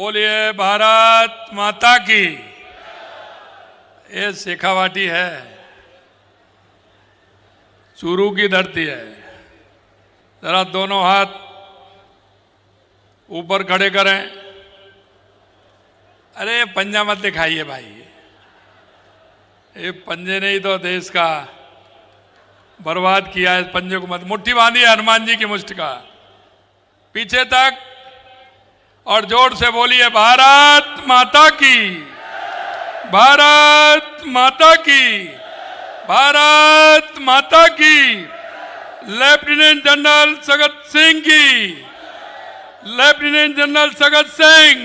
बोलिए भारत माता की। ये शेखावाटी है, चूरू की धरती है। जरा दोनों हाथ ऊपर खड़े करें। अरे पंजा मत दिखाइए भाई, ये पंजे ने ही तो देश का बर्बाद किया है। पंजे को मत, मुट्ठी बांधी है हनुमान जी की मुष्टि का पीछे तक, और जोर से बोलिए भारत माता की, भारत माता की, भारत माता की। लेफ्टिनेंट जनरल सगत सिंह की, lieutenant general Sagat Singh,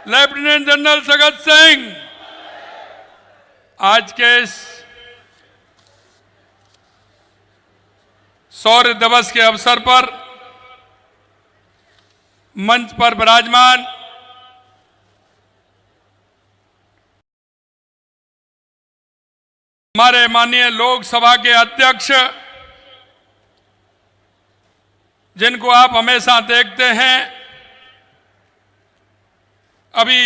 lieutenant general Sagat Singh. आज के इस शौर्य दिवस के अवसर पर मंच पर विराजमान हमारे माननीय लोकसभा के अध्यक्ष, जिनको आप हमेशा देखते हैं, अभी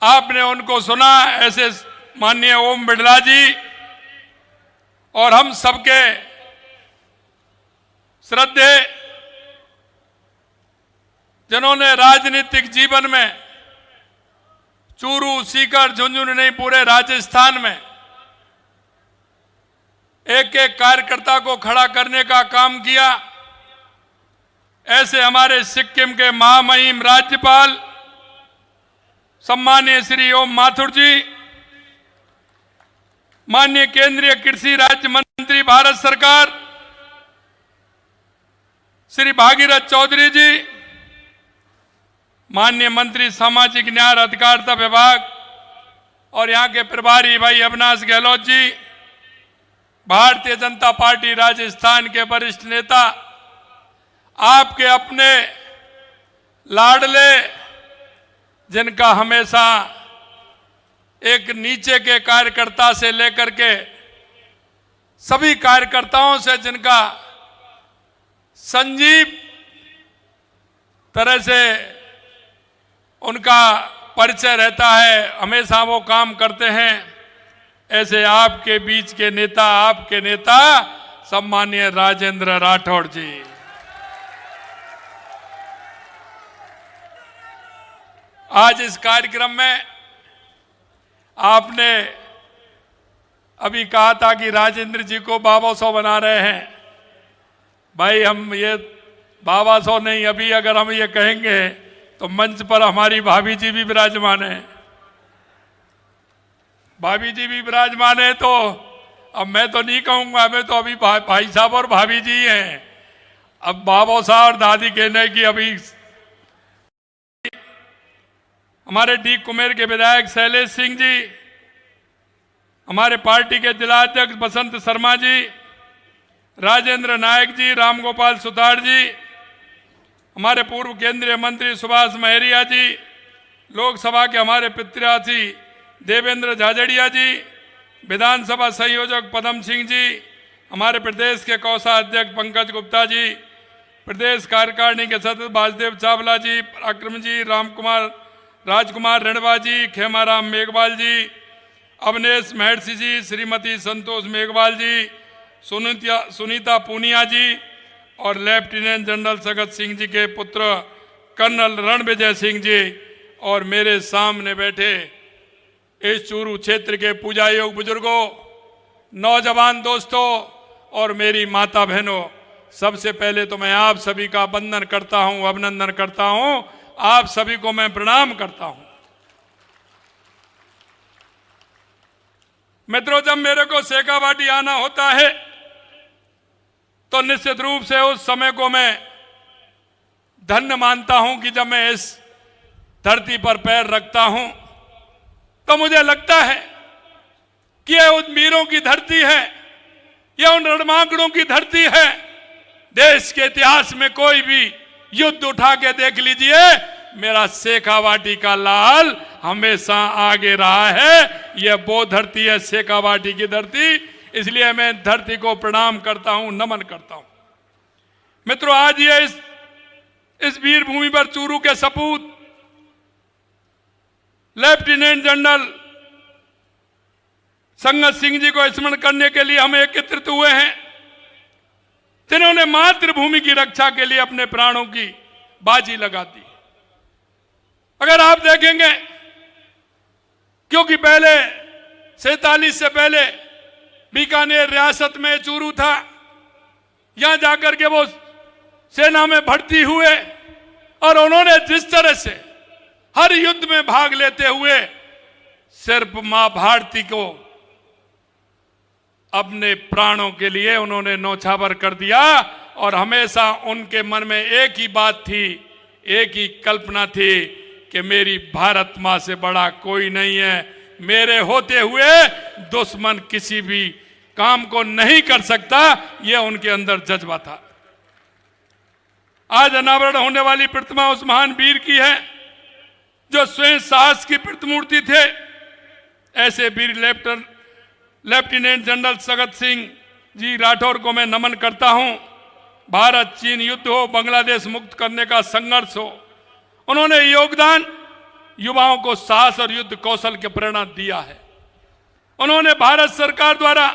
आपने उनको सुना, ऐसे माननीय ओम बिड़ला जी, और हम सबके श्रद्धेय, जिन्होंने राजनीतिक जीवन में चूरू, सीकर, झुंझुनू नहीं पूरे राजस्थान में एक एक कार्यकर्ता को खड़ा करने का काम किया। ऐसे हमारे सिक्किम के महामहिम राज्यपाल सम्मानीय श्री ओम माथुर जी, माननीय केंद्रीय कृषि राज्य मंत्री भारत सरकार श्री भागीरथ चौधरी जी, माननीय मंत्री सामाजिक न्याय अधिकारिता विभाग और यहां के प्रभारी भाई अविनाश गहलोत जी, भारतीय जनता पार्टी राजस्थान के वरिष्ठ नेता, आपके अपने लाडले, जिनका हमेशा एक नीचे के कार्यकर्ता से लेकर के सभी कार्यकर्ताओं से जिनका संजीव तरह से उनका परिचय रहता है, हमेशा वो काम करते हैं। ऐसे आपके बीच के नेता, आपके नेता सम्मानीय राजेंद्र राठौड़ जी, आज इस कार्यक्रम में आपने अभी कहा था कि राजेंद्र जी को बाबा सौ बना रहे हैं। भाई हम ये बाबा सौ नहीं, अभी अगर हम ये कहेंगे तो मंच पर हमारी भाभी जी भी विराजमान है, भाभी जी भी विराजमान है, तो अब मैं तो नहीं कहूंगा, मैं तो अभी भाई साहब और भाभी जी हैं। अब बाबा साहब और दादी कहने की अभी हमारे डी कुमेर के विधायक शैलेश सिंह जी, हमारे पार्टी के जिला अध्यक्ष बसंत शर्मा जी, राजेंद्र नायक जी, रामगोपाल सुतार जी, हमारे पूर्व केंद्रीय मंत्री सुभाष महरिया जी, लोकसभा के हमारे पितृयासी देवेंद्र झाझड़िया जी, विधानसभा संयोजक पदम सिंह जी, हमारे प्रदेश के कोषाध्यक्ष पंकज गुप्ता जी, प्रदेश कार्यकारिणी के सदस्य वासुदेव चावला जी, पराक्रम जी, राजकुमार रेणवा जी, खेमाराम मेघवाल जी, अवनेश महर्षि जी, श्रीमती संतोष मेघवाल जी, सुनीता पूनिया जी, और लेफ्टिनेंट जनरल सगत सिंह जी के पुत्र कर्नल रणविजय सिंह जी, और मेरे सामने बैठे इस चूरू क्षेत्र के पूजा योग बुजुर्गों, नौजवान दोस्तों और मेरी माता बहनों, सबसे पहले तो मैं आप सभी का वंदन करता हूं, अभिनंदन करता हूं, आप सभी को मैं प्रणाम करता हूं। मित्रों, जब मेरे को शेखावाटी आना होता है तो निश्चित रूप से उस समय को मैं धन्य मानता हूं कि जब मैं इस धरती पर पैर रखता हूं तो मुझे लगता है कि यह उन वीरों की धरती है, यह उन रणमांगड़ों की धरती है। देश के इतिहास में कोई भी युद्ध उठा के देख लीजिए, मेरा शेखावाटी का लाल हमेशा आगे रहा है। यह वो धरती है, शेखावाटी की धरती, इसलिए मैं धरती को प्रणाम करता हूं, नमन करता हूं। मित्रों, आज ये इस इस वीर भूमि पर चूरू के सपूत लेफ्टिनेंट जनरल संगत सिंह जी को स्मरण करने के लिए हम एकत्रित हुए हैं, जिन्होंने मातृभूमि की रक्षा के लिए अपने प्राणों की बाजी लगा दी। अगर आप देखेंगे, क्योंकि पहले 47 से पहले बीकानेर रियासत में चूरू था, यहां जाकर के वो सेना में भर्ती हुए और उन्होंने जिस तरह से हर युद्ध में भाग लेते हुए सिर्फ मां भारती को अपने प्राणों के लिए उन्होंने नौछावर कर दिया। और हमेशा उनके मन में एक ही बात थी, एक ही कल्पना थी कि मेरी भारत मां से बड़ा कोई नहीं है, मेरे होते हुए दुश्मन किसी भी काम को नहीं कर सकता, यह उनके अंदर जज्बा था। आज अनावरण होने वाली प्रतिमा उस महान वीर की है जो स्वयं साहस की प्रतिमूर्ति थे। ऐसे वीर लेफ्टिनेंट जनरल संगत सिंह जी राठौर को मैं नमन करता हूं। भारत चीन युद्ध हो, बांग्लादेश मुक्त करने का संघर्ष हो, उन्होंने योगदान युवाओं को साहस और युद्ध कौशल की प्रेरणा दिया है। उन्होंने भारत सरकार द्वारा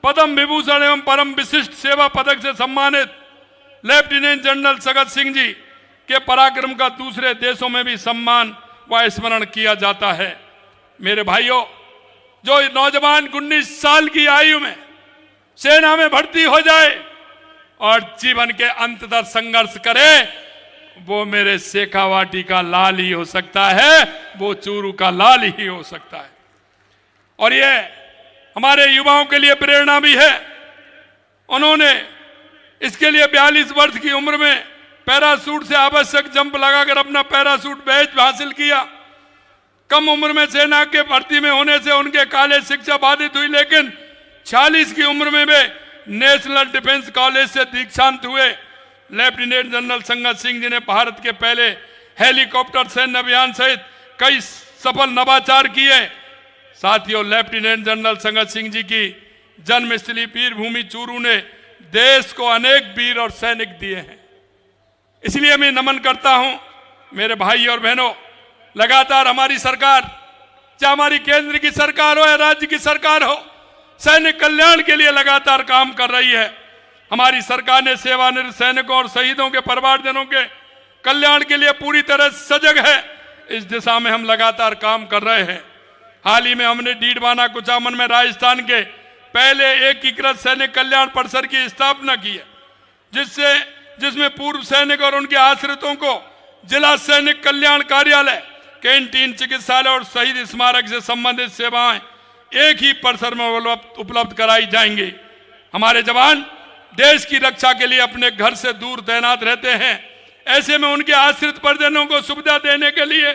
पद्म विभूषण एवं परम विशिष्ट सेवा पदक से सम्मानित लेफ्टिनेंट जनरल संगत सिंह जी के पराक्रम का दूसरे देशों में भी सम्मान व स्मरण किया जाता है। मेरे भाइयों, जो नौजवान 19 साल की आयु में सेना में भर्ती हो जाए और जीवन के अंत तक संघर्ष करे, वो मेरे शेखावाटी का लाल ही हो सकता है, वो चूरू का लाल ही हो सकता है। और ये हमारे युवाओं के लिए प्रेरणा भी है। उन्होंने इसके लिए 42 वर्ष की उम्र में पैराशूट से आवश्यक जंप लगाकर अपना पैराशूट बैच हासिल किया। कम उम्र में सेना के भर्ती में होने से उनके कॉलेज शिक्षा बाधित हुई, लेकिन 46 की उम्र में वे नेशनल डिफेंस कॉलेज से दीक्षांत हुए। लेफ्टिनेंट जनरल संगत सिंह जी ने भारत के पहले हेलीकॉप्टर सैन्य अभियान सहित कई सफल नवाचार किए। साथियों, लेफ्टिनेंट जनरल संगत सिंह जी की जन्मस्थली वीर भूमि चूरू ने देश को अनेक वीर और सैनिक दिए हैं, इसलिए मैं नमन करता हूं। मेरे भाई और बहनों, लगातार हमारी सरकार, चाहे हमारी केंद्र की सरकार हो या राज्य की सरकार हो, सैनिक कल्याण के लिए लगातार काम कर रही है। हमारी सरकार ने सेवानिवृत्त सैनिकों और शहीदों के परिवारजनों के कल्याण के लिए पूरी तरह सजग है। इस दिशा में हम लगातार काम कर रहे हैं। हाल ही में हमने डीडवाना कुचामन में राजस्थान के पहले एकीकृत सैनिक कल्याण परिसर की स्थापना की है, जिसमें पूर्व सैनिक और उनके आश्रितों को जिला सैनिक कल्याण कार्यालय, कैंटीन, चिकित्सालय और शहीद स्मारक से संबंधित सेवाएं एक ही परिसर में उपलब्ध कराई जाएंगी। हमारे जवान देश की रक्षा के लिए अपने घर से दूर तैनात रहते हैं। ऐसे में उनके आश्रित परिजनों को सुविधा देने के लिए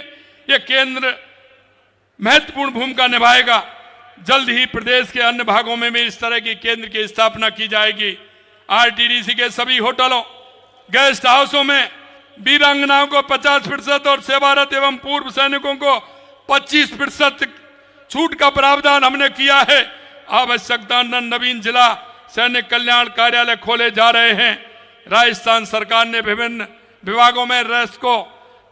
यह केंद्र महत्वपूर्ण भूमिका निभाएगा। जल्द ही प्रदेश के अन्य भागों में भी इस तरह की केंद्र की स्थापना की जाएगी। आरटीडीसी के सभी होटलों, गेस्ट हाउसों में वीरांगनाओं को 50% और सेवारत एवं पूर्व सैनिकों को 25% छूट का प्रावधान हमने किया है। आवश्यकता नवीन जिला सैनिक कल्याण कार्यालय खोले जा रहे हैं। राजस्थान सरकार ने विभिन्न विभागों में रेस्को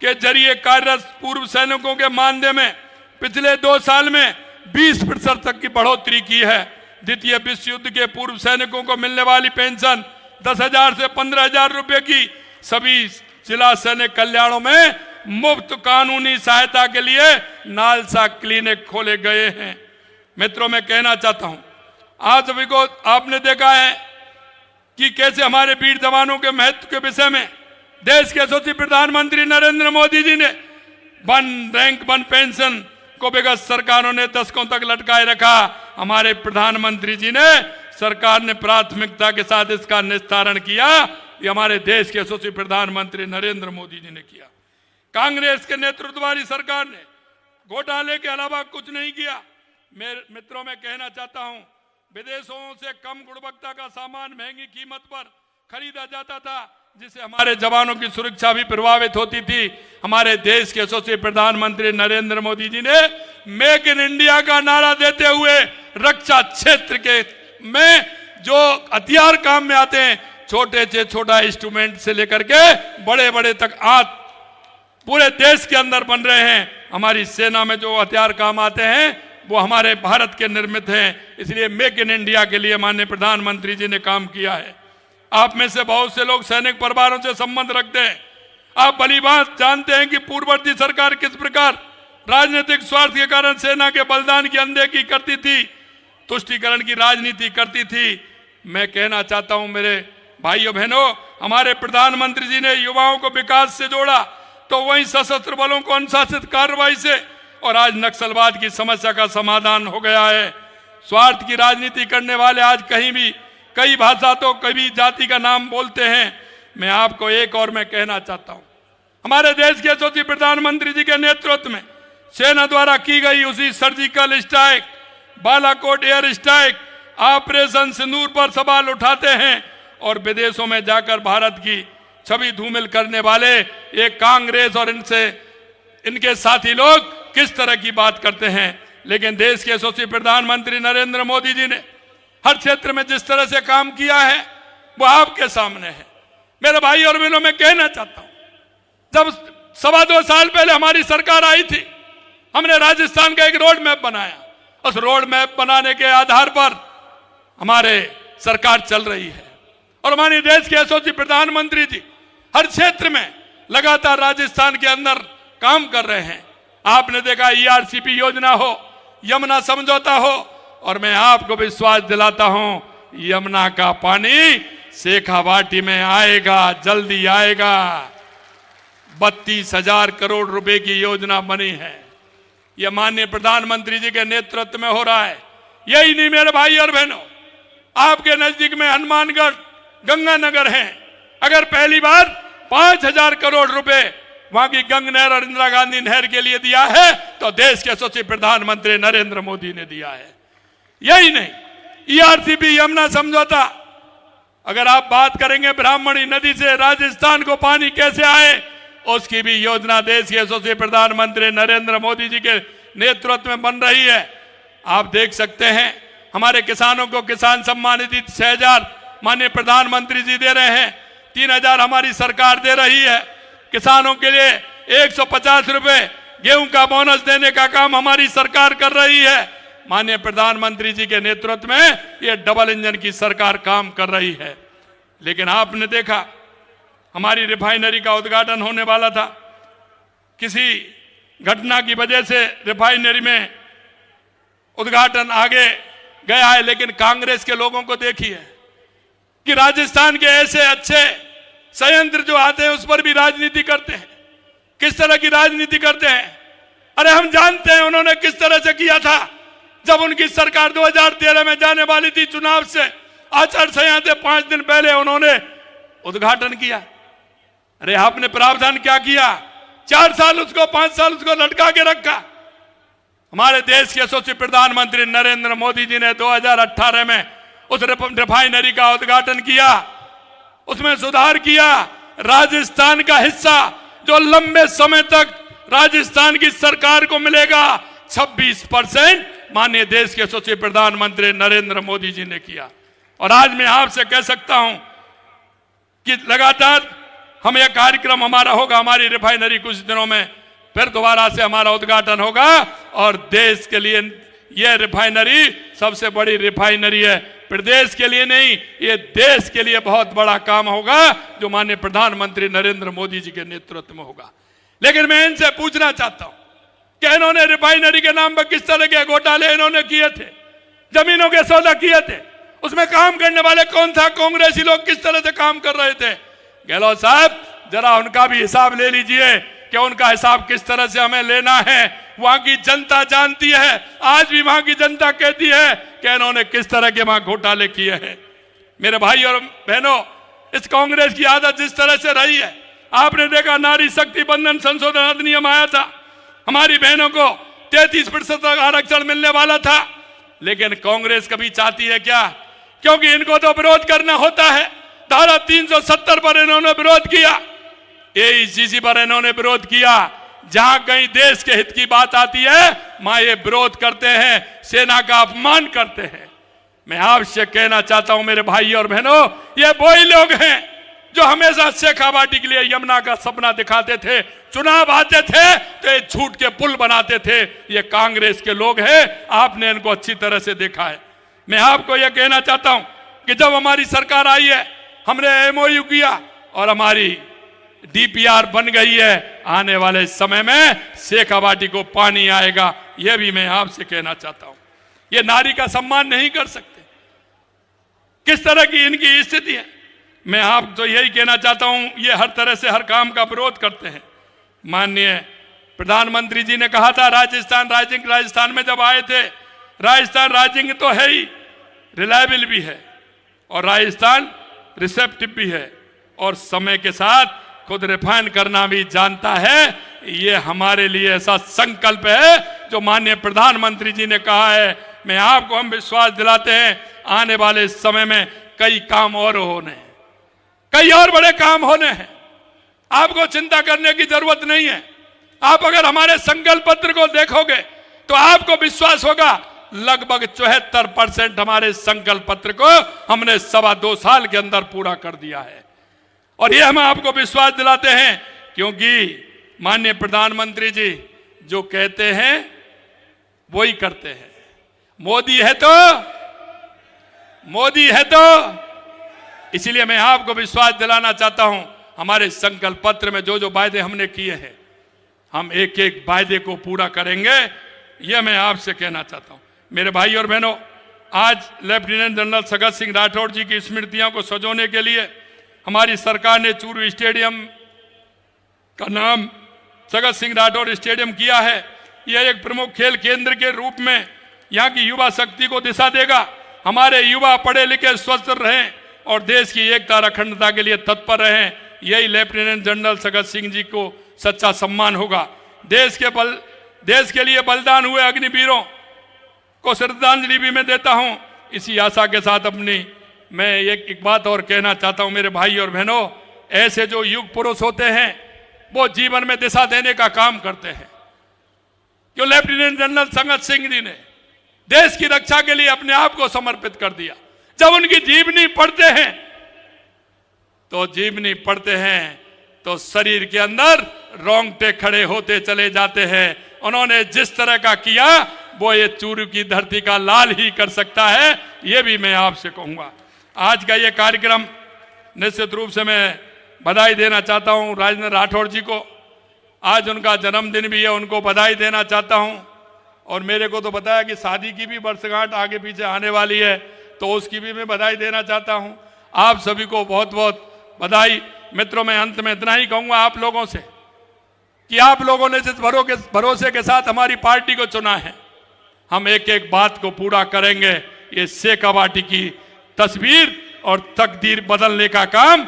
के जरिए कार्यरत पूर्व सैनिकों के मानदेय में पिछले 2 साल में 20% तक की बढ़ोतरी की है। द्वितीय विश्व युद्ध के पूर्व सैनिकों को मिलने वाली पेंशन 10,000 से 15,000 रुपए की सभी जिला सैनिक कल्याणों में मुफ्त कानूनी सहायता के लिए नालसा क्लिनिक खोले गए हैं। मित्रों, मैं कहना चाहता हूं, आज अभी को आपने देखा है कि कैसे हमारे वीर जवानों के महत्व के विषय में देश के यशस्वी प्रधानमंत्री नरेंद्र मोदी जी ने 1 रैंक 1 पेंशन को विगत सरकारों ने दशकों तक लटकाए रखा। हमारे प्रधानमंत्री जी ने, सरकार ने प्राथमिकता के साथ इसका निस्तारण किया। ये हमारे देश के यशस्वी प्रधानमंत्री नरेंद्र मोदी जी ने किया। कांग्रेस के नेतृत्व वाली सरकार ने घोटाले के अलावा कुछ नहीं किया। मेरे मित्रों, मैं कहना चाहता हूं, विदेशों से कम गुणवत्ता का सामान महंगी कीमत पर खरीदा जाता था, जिससे हमारे जवानों की सुरक्षा भी प्रभावित होती थी। हमारे देश के यशस्वी प्रधानमंत्री नरेंद्र मोदी जी ने मेक इन इंडिया का नारा देते हुए रक्षा क्षेत्र के में जो हथियार काम में आते हैं छोटे से छोटा इंस्ट्रूमेंट से लेकर के बड़े बड़े तक आज पूरे देश के अंदर बन रहे हैं। हमारी सेना में जो हथियार काम आते हैं वो हमारे भारत के निर्मित हैं। इसलिए मेक इन इंडिया के लिए माननीय प्रधानमंत्री जी ने काम किया है। आप में से बहुत से लोग सैनिक परिवारों से संबंध रखते हैं। आप भली बात जानते हैं कि पूर्ववर्ती सरकार किस प्रकार राजनीतिक स्वार्थ के कारण सेना के बलिदान की अनदेखी करती थी, तुष्टीकरण की राजनीति करती थी। मैं कहना चाहता हूं मेरे भाइयों बहनों, हमारे प्रधानमंत्री जी ने युवाओं को विकास से जोड़ा तो वहीं सशस्त्र बलों को अनुशासित कार्रवाई से, और आज नक्सलवाद की समस्या का समाधान हो गया है। स्वार्थ की राजनीति करने वाले आज कहीं भी कई भाषा तो कभी जाति का नाम बोलते हैं। मैं आपको एक और मैं कहना चाहता हूं, हमारे देश के यशस्वी प्रधानमंत्री जी के नेतृत्व में सेना द्वारा की गई उसी surgical strike, Balakot air strike, operation Sindoor पर सवाल उठाते हैं और विदेशों में जाकर भारत की छवि धूमिल करने वाले ये कांग्रेस और इनके साथी लोग किस तरह की बात करते हैं। लेकिन देश के यशस्वी प्रधानमंत्री नरेंद्र मोदी जी ने हर क्षेत्र में जिस तरह से काम किया है वो आपके सामने है। मेरे भाई और बहनों, मैं कहना चाहता हूं, जब 2.25 साल पहले हमारी सरकार आई थी, हमने राजस्थान का एक रोड मैप बनाया। उस रोड मैप बनाने के आधार पर हमारे सरकार चल रही है और हमारे देश के यशस्वी प्रधानमंत्री जी हर क्षेत्र में लगातार राजस्थान के अंदर काम कर रहे हैं। आपने देखा ERCP योजना हो, यमुना समझौता हो, और मैं आपको विश्वास दिलाता हूं यमुना का पानी शेखावाटी में आएगा, जल्दी आएगा। 32,000 करोड़ रुपए की योजना बनी है। यह माननीय प्रधानमंत्री जी के नेतृत्व में हो रहा है। यही नहीं मेरे भाई और बहनों, आपके नजदीक में हनुमानगढ़ गंगानगर है। अगर पहली बार 5,000 करोड़ रुपए वहां की गंगा नहर और इंदिरा गांधी नहर के लिए दिया है तो देश के यशस्वी प्रधानमंत्री नरेंद्र मोदी ने दिया है। यही नहीं, ERCP यमुना समझौता, अगर आप बात करेंगे ब्राह्मणी नदी से राजस्थान को पानी कैसे आए, उसकी भी योजना देश के यशस्वी प्रधानमंत्री नरेंद्र मोदी जी के नेतृत्व में बन रही है। आप देख सकते हैं हमारे किसानों को किसान सम्मान निधि 6,000 माननीय प्रधानमंत्री जी दे रहे हैं, 3,000 हमारी सरकार दे रही है। किसानों के लिए 150 रुपए गेहूं का बोनस देने का काम हमारी सरकार कर रही है। माननीय प्रधानमंत्री जी के नेतृत्व में यह डबल इंजन की सरकार काम कर रही है। लेकिन आपने देखा हमारी रिफाइनरी का उद्घाटन होने वाला था, किसी घटना की वजह से रिफाइनरी में उद्घाटन आगे गया है। लेकिन कांग्रेस के लोगों को देखिए कि राजस्थान के ऐसे अच्छे संयंत्र जो आते हैं उस पर भी राजनीति करते हैं। किस तरह की राजनीति करते हैं? अरे हम जानते हैं उन्होंने किस तरह से किया था जब उनकी सरकार 2013 में जाने वाली थी चुनाव से। आचार संहिता 5 दिन पहले उन्होंने उद्घाटन किया। अरे आपने प्रावधान क्या किया? 4 साल उसको 5 साल उसको लटका के रखा। हमारे देश के यशस्वी प्रधानमंत्री नरेंद्र मोदी जी ने 2018 में उस रिफाइनरी का उद्घाटन किया, उसमें सुधार किया। राजस्थान का हिस्सा जो लंबे समय तक राजस्थान की सरकार को मिलेगा 26% माननीय देश के यशस्वी प्रधानमंत्री नरेंद्र मोदी जी ने किया। और आज मैं आपसे कह सकता हूं कि लगातार हम यह कार्यक्रम हमारा होगा, हमारी रिफाइनरी कुछ दिनों में फिर दोबारा से हमारा उद्घाटन होगा और देश के लिए यह रिफाइनरी सबसे बड़ी रिफाइनरी है। प्रदेश के लिए नहीं, ये देश के लिए बहुत बड़ा काम होगा जो माननीय प्रधानमंत्री नरेंद्र मोदी जी के नेतृत्व में होगा। लेकिन मैं इनसे पूछना चाहता हूं कि इन्होंने रिफाइनरी के नाम पर किस तरह के घोटाले इन्होंने किए थे, जमीनों के सौदा किए थे, उसमें काम करने वाले कौन था? कांग्रेसी लोग किस तरह से काम कर रहे थे? गहलोत साहब जरा उनका भी हिसाब ले लीजिए कि उनका हिसाब किस तरह से हमें लेना है। वहां की जनता जानती है, आज भी वहां की जनता कहती है कि इन्होंने किस तरह के वहां घोटाले किए हैं। मेरे भाई और बहनों, इस कांग्रेस की आदत जिस तरह से रही है, आपने देखा नारी शक्ति बंधन संशोधन अधिनियम आया था, हमारी बहनों को 33% आरक्षण मिलने वाला था। लेकिन कांग्रेस कभी चाहती है क्या? क्योंकि इनको तो विरोध करना होता है। धारा 370 पर इन्होंने विरोध किया, AECC पर इन्होंने विरोध किया। जहां कहीं देश के हित की बात आती है, मां ये विरोध करते हैं, सेना का अपमान करते हैं। मैं आपसे कहना चाहता हूं मेरे भाई और बहनों, ये वही लोग हैं जो हमेशा शेखावाटी के लिए यमुना का सपना दिखाते थे, चुनाव आते थे तो ये झूठ के पुल बनाते थे। ये कांग्रेस के लोग हैं, आपने इनको अच्छी तरह से देखा है। मैं आपको यह कहना चाहता हूं कि जब हमारी सरकार आई है, हमने एमओयू किया और हमारी डीपीआर बन गई है। आने वाले समय में शेखावाटी को पानी आएगा, यह भी मैं आपसे कहना चाहता हूं। ये नारी का सम्मान नहीं कर सकते, किस तरह की इनकी स्थिति है। मैं आप तो यही कहना चाहता हूं, ये हर तरह से हर काम का विरोध करते हैं। माननीय प्रधानमंत्री जी ने कहा था राजस्थान में जब आए थे, राजस्थान राइजिंग तो है ही, रिलायबल भी है और राजस्थान रिसेप्टिव भी है और समय के साथ खुद रिफाइन करना भी जानता है। ये हमारे लिए ऐसा संकल्प है जो माननीय प्रधानमंत्री जी ने कहा है। मैं आपको हम विश्वास दिलाते हैं, आने वाले समय में कई काम और होने हैं, कई और बड़े काम होने हैं। आपको चिंता करने की जरूरत नहीं है। आप अगर हमारे संकल्प पत्र को देखोगे तो आपको विश्वास होगा, लगभग 74% हमारे संकल्प पत्र को हमने 2.25 साल के अंदर पूरा कर दिया है। और ये हम आपको विश्वास दिलाते हैं क्योंकि माननीय प्रधानमंत्री जी जो कहते हैं वही करते हैं। मोदी है तो इसलिए मैं आपको विश्वास दिलाना चाहता हूं, हमारे संकल्प पत्र में जो जो वायदे हमने किए हैं, हम एक एक वायदे को पूरा करेंगे। यह मैं आपसे कहना चाहता हूं। मेरे भाई और बहनों, आज लेफ्टिनेंट जनरल सगत सिंह राठौड़ जी की स्मृतियों को सजोने के लिए हमारी सरकार ने चूरू स्टेडियम का नाम सगत सिंह राठौड़ स्टेडियम किया है। यह एक प्रमुख खेल केंद्र के रूप में यहाँ की युवा शक्ति को दिशा देगा। हमारे युवा पढ़े लिखे स्वस्थ रहें और देश की एकता और अखंडता के लिए तत्पर रहें। यही लेफ्टिनेंट जनरल सगत सिंह जी को सच्चा सम्मान होगा। देश के लिए बलिदान हुए अग्निवीरों को श्रद्धांजलि भी मैं देता हूं। इसी आशा के साथ मैं एक बात और कहना चाहता हूं मेरे भाई और बहनों, ऐसे जो युग पुरुष होते हैं वो जीवन में दिशा देने का काम करते हैं। क्यों लेफ्टिनेंट जनरल सगत सिंह जी ने देश की रक्षा के लिए अपने आप को समर्पित कर दिया। जब उनकी जीवनी पढ़ते हैं तो शरीर के अंदर रोंगटे खड़े होते चले जाते हैं। उन्होंने जिस तरह का किया वो ये चूरू की धरती का लाल ही कर सकता है, ये भी मैं आपसे कहूंगा। आज का ये कार्यक्रम निश्चित रूप से मैं बधाई देना चाहता हूं राजेंद्र राठौड़ जी को। आज उनका जन्मदिन भी है, उनको बधाई देना चाहता हूं। और मेरे को तो बताया कि शादी की भी वर्षगांठ आगे पीछे आने वाली है, तो उसकी भी मैं बधाई देना चाहता हूं। आप सभी को बहुत बहुत बधाई। मित्रों, मैं अंत में इतना ही कहूंगा आप लोगों से कि आप लोगों ने जिस भरोसे के साथ हमारी पार्टी को चुना है, हम एक एक बात को पूरा करेंगे। ये शेखावाटी की तस्वीर और तकदीर बदलने का काम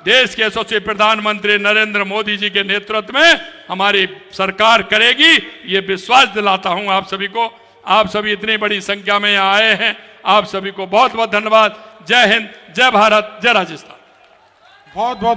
देश के यशस्वी प्रधानमंत्री नरेंद्र मोदी जी के नेतृत्व में हमारी सरकार करेगी, ये विश्वास दिलाता हूं आप सभी को। आप सभी इतनी बड़ी संख्या में यहाँ आए हैं, आप सभी को बहुत बहुत धन्यवाद। जय हिंद, जय भारत, जय राजस्थान। बहुत बहुत